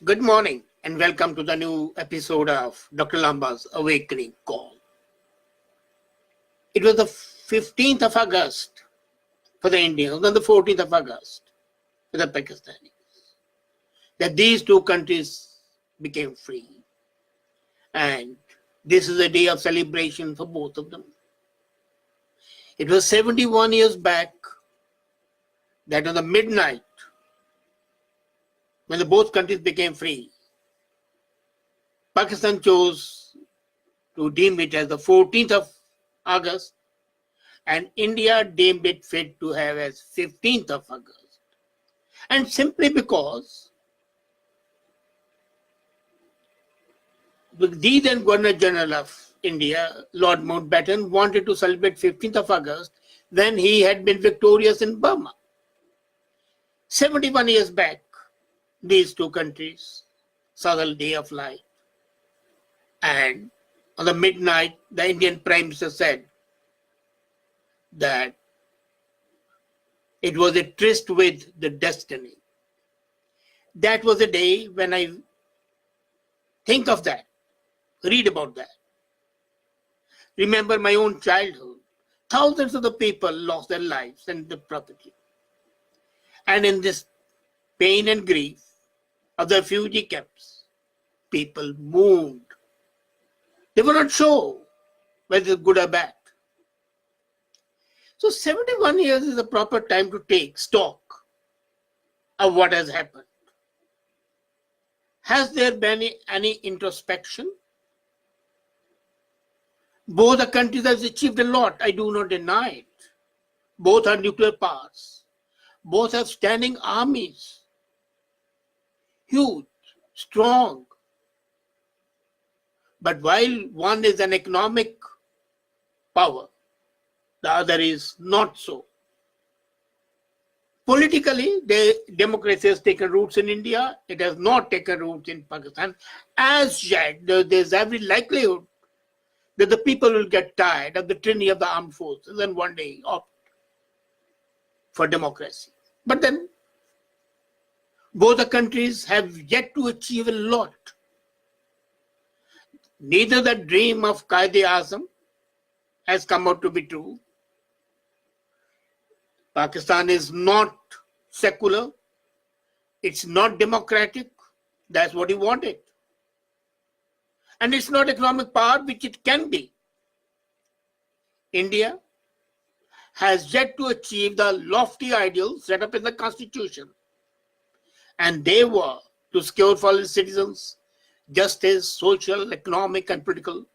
Good morning and welcome to the new episode of Dr. Lamba's Awakening Call. It was the 15th of August for the Indians and the 14th of August for the Pakistanis that these two countries became free. And this is a day of celebration for both of them. It was 71 years back that on the midnight when the both countries became free, Pakistan chose to deem it as the 14th of August and India deemed it fit to have as 15th of August. And simply because the then Governor General of India, Lord Mountbatten, wanted to celebrate 15th of August when he had been victorious in Burma. 71 years back, these two countries saw the day of light. And on the midnight, the Indian Prime Minister said that it was a tryst with the destiny. That was a day when I think of that, read about that. Remember my own childhood. Thousands of the people lost their lives and their property. And in this pain and grief of the refugee camps, people moved. They were not sure whether it's good or bad. So 71 years is a proper time to take stock of what has happened. Has there been any introspection? Both the countries have achieved a lot. I do not deny it. Both are nuclear powers. Both have standing armies. Huge, strong. But while one is an economic power, the other is not so. Politically, the democracy has taken roots in India. It has not taken roots in Pakistan. As yet, there's every likelihood that the people will get tired of the tyranny of the armed forces and one day opt for democracy. But then, both the countries have yet to achieve a lot. Neither the dream of Qaid-e-Azam has come out to be true. Pakistan is not secular. It's not democratic. That's what he wanted. And it's not economic power, which it can be. India has yet to achieve the lofty ideals set up in the Constitution. And they were to secure for its citizens justice, social, economic, and political,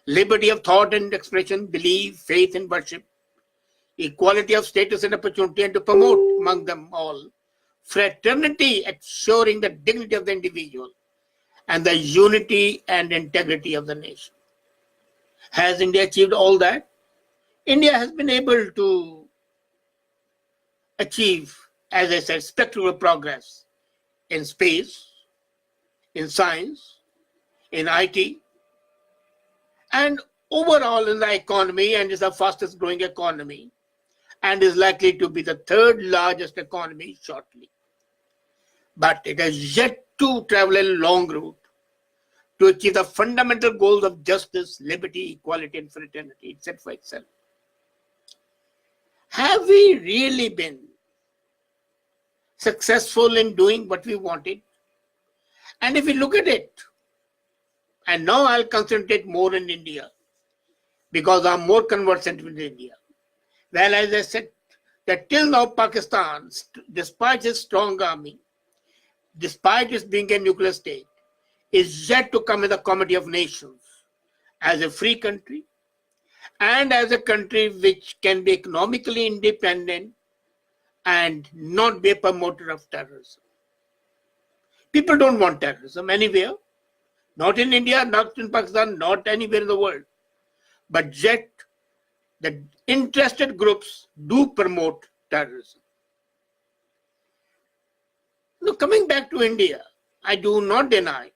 liberty of thought and expression, belief, faith, and worship, equality of status and opportunity, and to promote among them all fraternity, ensuring the dignity of the individual and the unity and integrity of the nation. Has India achieved all that? India has been able to achieve, as I said, spectacular progress in space, in science, in IT, and overall in the economy, and is the fastest growing economy, and is likely to be the third largest economy shortly. But it has yet to travel a long route to achieve the fundamental goals of justice, liberty, equality, and fraternity. It's set for itself. Have we really been successful in doing what we wanted? And if we look at it, and now I'll concentrate more in India because I'm more conversant with India. Well, as I said, that till now Pakistan, despite its strong army, despite its being a nuclear state, is yet to come in the comity of nations as a free country and as a country which can be economically independent and not be a promoter of terrorism. People don't want terrorism anywhere, not in India, not in Pakistan, not anywhere in the world. But yet, the interested groups do promote terrorism. Now, coming back to India, I do not deny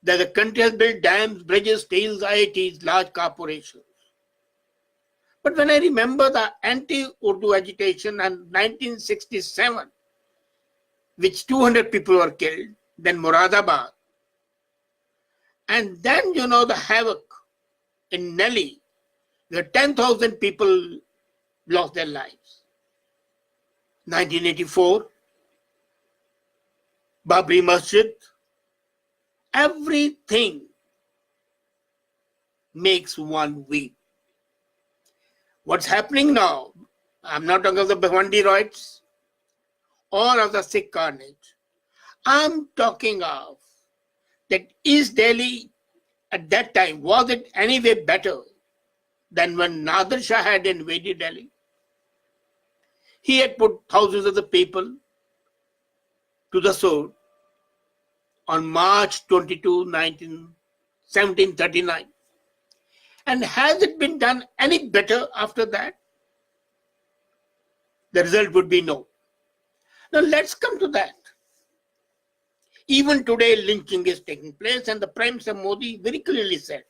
that the country has built dams, bridges, steels, IITs, large corporations. But when I remember the anti-Urdu agitation in 1967, which 200 people were killed, then Moradabad, and then the havoc in Delhi, where 10,000 people lost their lives. 1984, Babri Masjid, everything makes one weep. What's happening now? I'm not talking of the Bhawandi riots or of the Sikh carnage. I'm talking of that East Delhi at that time, was it any way better than when Nader Shah had invaded Delhi? He had put thousands of the people to the sword on March 22, 1739. And has it been done any better after that? The result would be no. Now let's come to that. Even today, lynching is taking place, and the Prime Minister Modi very clearly said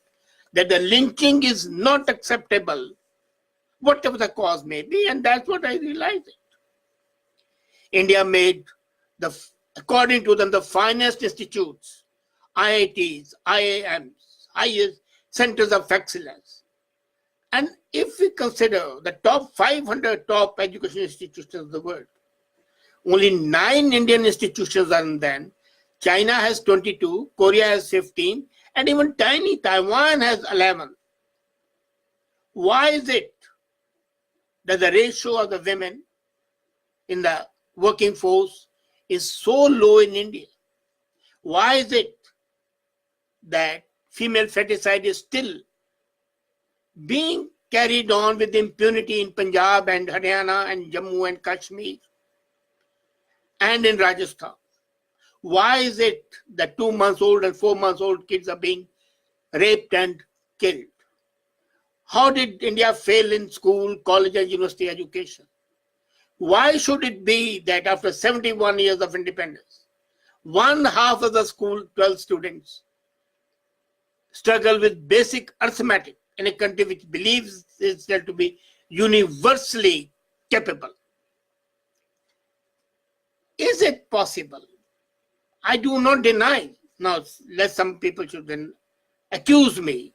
that the lynching is not acceptable, whatever the cause may be, and that's what I realized. India made, according to them, the finest institutes, IITs, IIMs, highest centers of excellence. And if we consider the top 500 top education institutions of the world, only 9 Indian institutions are in them. China has 22, Korea has 15, and even tiny Taiwan has 11. Why is it that the ratio of the women in the working force is so low in India? Why is it that female feticide is still being carried on with impunity in Punjab and Haryana and Jammu and Kashmir and in Rajasthan? Why is it that 2-month-old and 4-month-old kids are being raped and killed? How did India fail in school, college, and university education? Why should it be that after 71 years of independence, one half of the school 12 students struggle with basic arithmetic in a country which believes itself to be universally capable? Is it possible? I do not deny, now lest some people should then accuse me,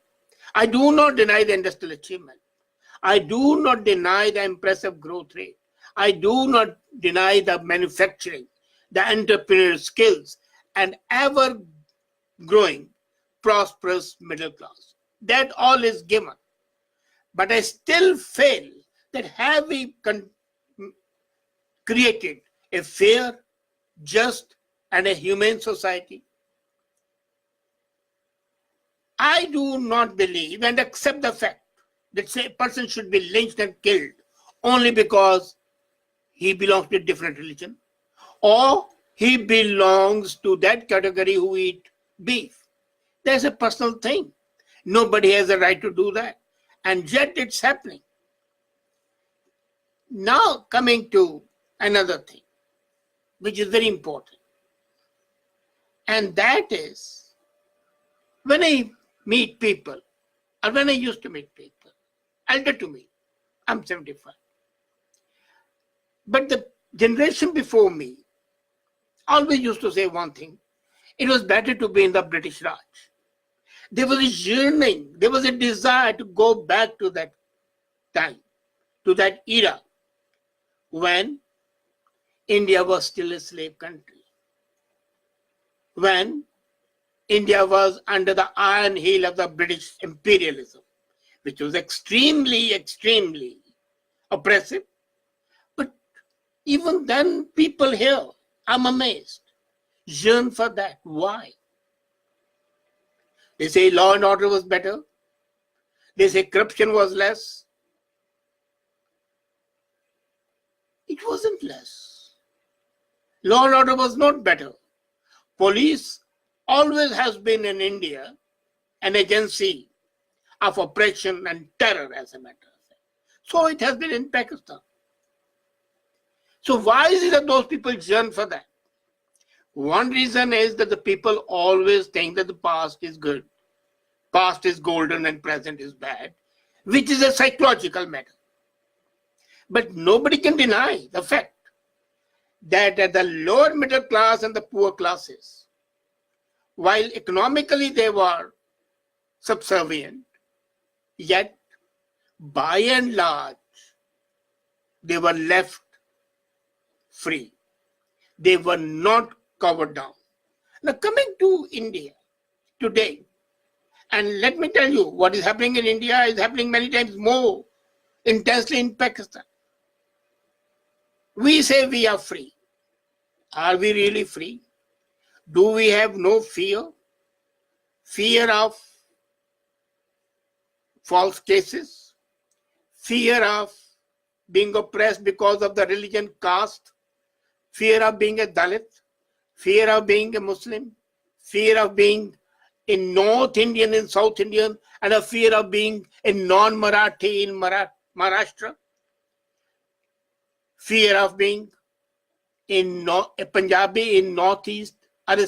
I do not deny the industrial achievement. I do not deny the impressive growth rate. I do not deny the manufacturing, the entrepreneurial skills, and ever growing prosperous middle class. That all is given. But I still feel that have we created a fair, just, and a humane society? I do not believe and accept the fact that a person should be lynched and killed only because he belongs to a different religion or he belongs to that category who eat beef. That's a personal thing. Nobody has a right to do that. And yet it's happening. Now coming to another thing, which is very important. And that is, when I meet people, or when I used to meet people, elder to me, I'm 75. But the generation before me always used to say one thing: it was better to be in the British Raj. There was a yearning, there was a desire to go back to that time, to that era when India was still a slave country, when India was under the iron heel of the British imperialism, which was extremely, extremely oppressive. But even then, people here, I'm amazed, yearn for that. Why? They say law and order was better. They say corruption was less. It wasn't less. Law and order was not better. Police always has been in India an agency of oppression and terror, as a matter of fact. So it has been in Pakistan. So why is it that those people yearn for that? One reason is that the people always think that the past is good, past is golden and present is bad, which is a psychological matter. But nobody can deny the fact that at the lower middle class and the poor classes, while economically they were subservient, yet by and large they were left free. They were not covered down. Now coming to India today, and let me tell you, what is happening in India is happening many times more intensely in Pakistan. We say we are free. Are we really free? Do we have no fear? Fear of false cases? Fear of being oppressed because of the religion, caste? Fear of being a Dalit? Fear of being a Muslim? Fear of being in North Indian and South Indian, and a fear of being a non-Marathi in Maharashtra? Fear of being a Punjabi in Northeast, or a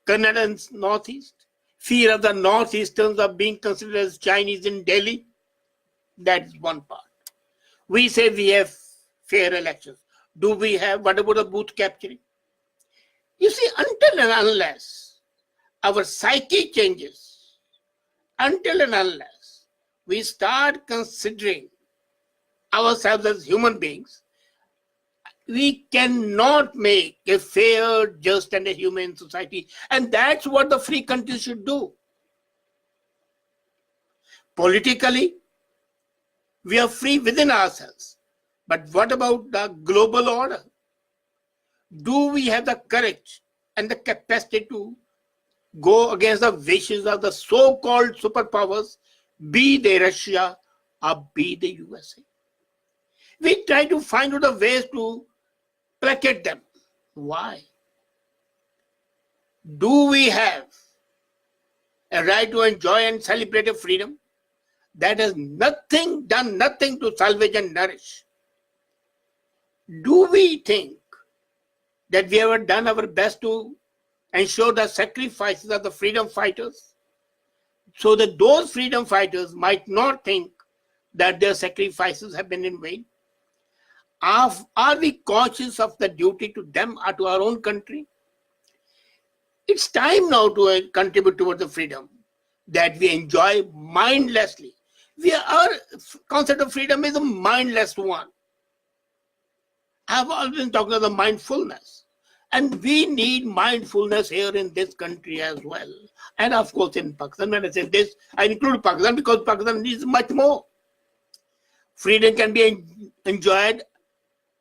Kannadans Northeast? Fear of the Northeasterns of being considered as Chinese in Delhi? That is one part. We say we have fair elections. Do we have? What about the booth capturing? You see, until and unless our psyche changes, until and unless we start considering ourselves as human beings, we cannot make a fair, just, and a humane society. And that's what the free countries should do. Politically, we are free within ourselves. But what about the global order? Do we have the courage and the capacity to go against the wishes of the so-called superpowers, be they Russia or be the USA? We try to find out the ways to placate them. Why? Do we have a right to enjoy and celebrate a freedom that has done nothing to salvage and nourish? Do we think that we have done our best to ensure the sacrifices of the freedom fighters, so that those freedom fighters might not think that their sacrifices have been in vain? Are we conscious of the duty to them or to our own country? It's time now to contribute towards the freedom that we enjoy mindlessly. Our concept of freedom is a mindless one. I've always been talking about the mindfulness. And we need mindfulness here in this country as well. And of course in Pakistan. When I say this, I include Pakistan because Pakistan needs much more. Freedom can be enjoyed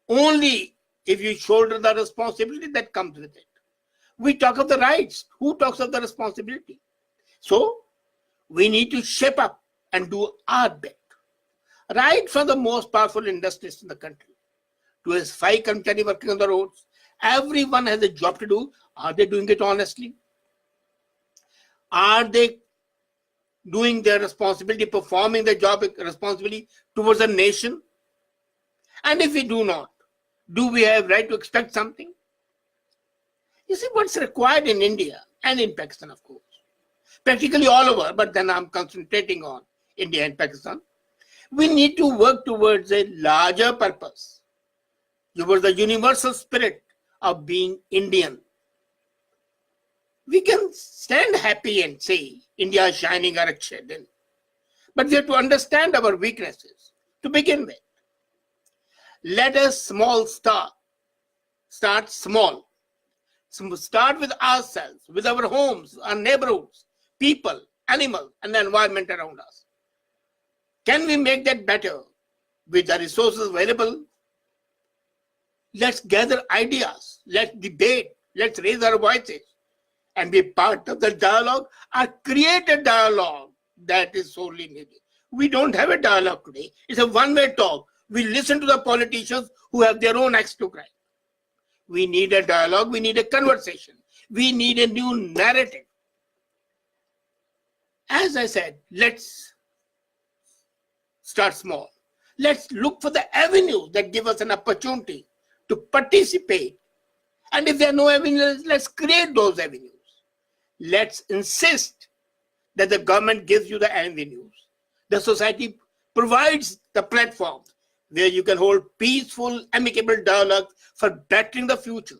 only if you shoulder the responsibility that comes with it. We talk of the rights. Who talks of the responsibility? So we need to shape up and do our bit. Right from the most powerful industries in the country to his 5 Karmchari working on the roads, everyone has a job to do. Are they doing it honestly? Are they doing their responsibility, performing their job responsibly towards the nation? And if we do not, do we have right to expect something? You see, what's required in India and in Pakistan, of course, practically all over, but then I'm concentrating on India and Pakistan. We need to work towards a larger purpose, towards the universal spirit of being Indian. We can stand happy and say India is shining our shed in, but we have to understand our weaknesses to begin with. Let us start small. So start with ourselves, with our homes, our neighborhoods, people, animals, and the environment around us. Can we make that better with the resources available? Let's gather ideas, let's debate, let's raise our voices and be part of the dialogue or create a dialogue that is sorely needed. We don't have a dialogue today. It's a one-way talk. We listen to the politicians who have their own axe to grind. We need a dialogue, we need a conversation, we need a new narrative. As I said, let's start small. Let's look for the avenues that give us an opportunity to participate. And if there are no avenues, let's create those avenues. Let's insist that the government gives you the avenues. The society provides the platforms where you can hold peaceful, amicable dialogue for bettering the future.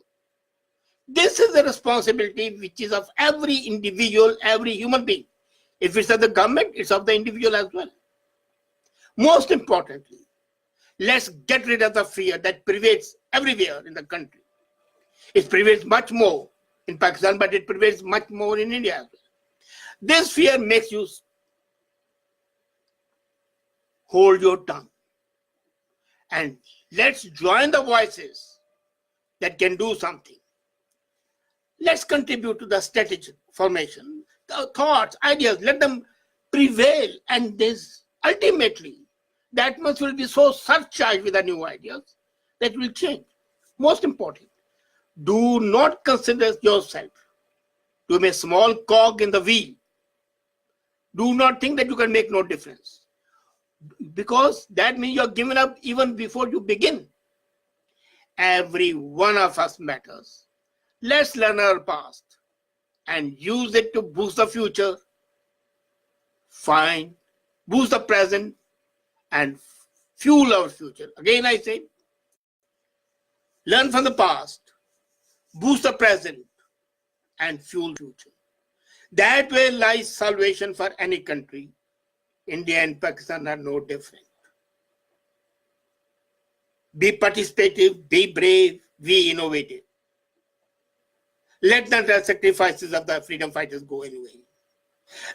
This is the responsibility which is of every individual, every human being. If it's of the government, it's of the individual as well. Most importantly, let's get rid of the fear that prevails everywhere in the country. It prevails much more in Pakistan, but it prevails much more in India as well. This fear makes you hold your tongue. And let's join the voices that can do something. Let's contribute to the strategic formation, the thoughts, ideas, let them prevail. And this ultimately, the atmosphere will be so surcharged with the new ideas that will change. Most important, do not consider yourself to be a small cog in the wheel. Do not think that you can make no difference, because that means you're giving up even before you begin. Every one of us matters. Let's learn our past and use it to boost the future, boost the present, and fuel our future. Again, I say, learn from the past, boost the present, and fuel the future. That way lies salvation for any country. India and Pakistan are no different. Be participative, be brave, be innovative. Let not the sacrifices of the freedom fighters go anyway.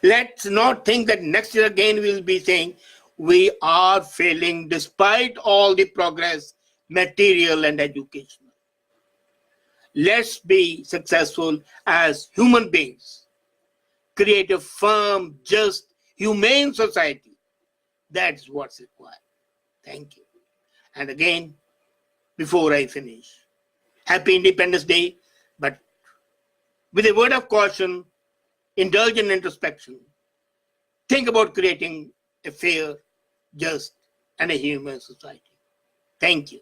Let's not think that next year again we'll be saying we are failing despite all the progress, material and educational. Let's be successful as human beings. Create a firm, just, humane society. That's what's required. Thank you. And again, before I finish, Happy Independence Day, but with a word of caution, indulge in introspection. Think about creating a fair, just, and a human society. Thank you.